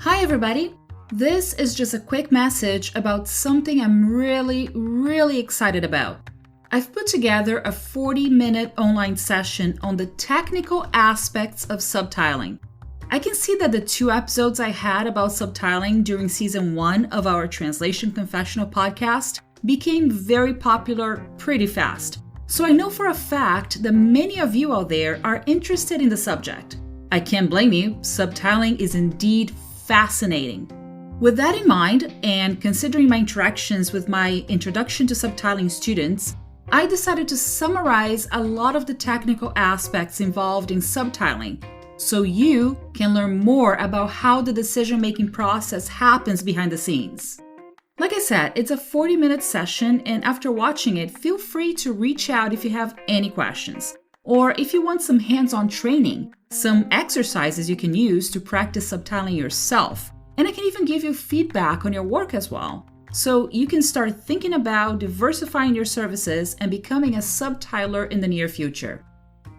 Hi everybody! This is just a quick message about something I'm really excited about. I've put together a 40-minute online session on the technical aspects of subtitling. I can see that the 2 episodes I had about subtitling during season 1 of our Translation Confessional podcast became very popular pretty fast. So I know for a fact that many of you out there are interested in the subject. I can't blame you, subtitling is indeed fascinating. With that in mind, and considering my interactions with my Introduction to Subtitling students, I decided to summarize a lot of the technical aspects involved in subtitling, so you can learn more about how the decision-making process happens behind the scenes. Like I said, it's a 40-minute session, and after watching it, feel free to reach out if you have any questions. Or if you want some hands-on training, some exercises you can use to practice subtitling yourself. And I can even give you feedback on your work as well. So you can start thinking about diversifying your services and becoming a subtitler in the near future.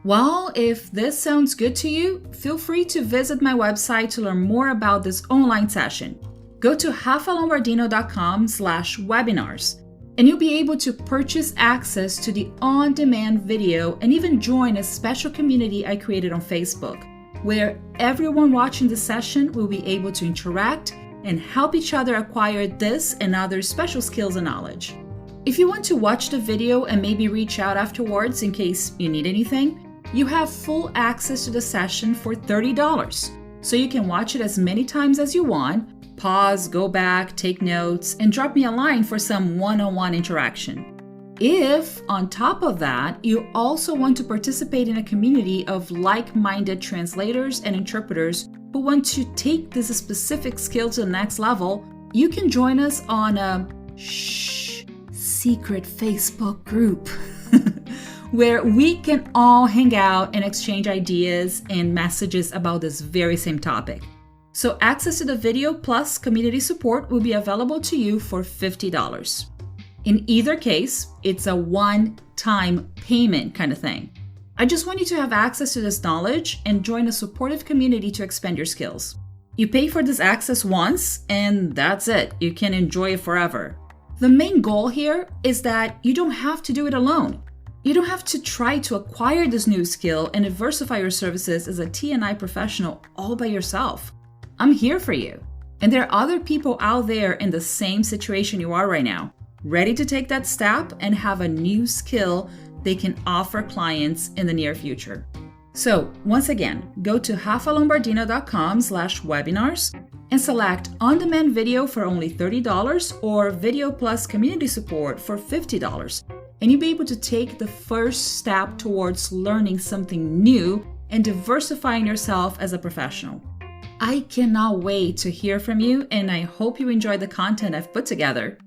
Well, if this sounds good to you, feel free to visit my website to learn more about this online session. Go to rafalombardino.com/webinars. And you'll be able to purchase access to the on-demand video and even join a special community I created on Facebook, where everyone watching the session will be able to interact and help each other acquire this and other special skills and knowledge. If you want to watch the video and maybe reach out afterwards in case you need anything, you have full access to the session for $30. So you can watch it as many times as you want, pause, go back, take notes, and drop me a line for some one-on-one interaction. If, on top of that, you also want to participate in a community of like-minded translators and interpreters who want to take this specific skill to the next level, you can join us on a secret Facebook group where we can all hang out and exchange ideas and messages about this very same topic. So access to the video plus community support will be available to you for $50. In either case, it's a one-time payment kind of thing. I just want you to have access to this knowledge and join a supportive community to expand your skills. You pay for this access once, and that's it. You can enjoy it forever. The main goal here is that you don't have to do it alone. You don't have to try to acquire this new skill and diversify your services as a T&I professional all by yourself. I'm here for you. And there are other people out there in the same situation you are right now, ready to take that step and have a new skill they can offer clients in the near future. So once again, go to rafalombardino.com/webinars and select on-demand video for only $30 or video plus community support for $50. And you'll be able to take the first step towards learning something new and diversifying yourself as a professional. I cannot wait to hear from you, and I hope you enjoy the content I've put together.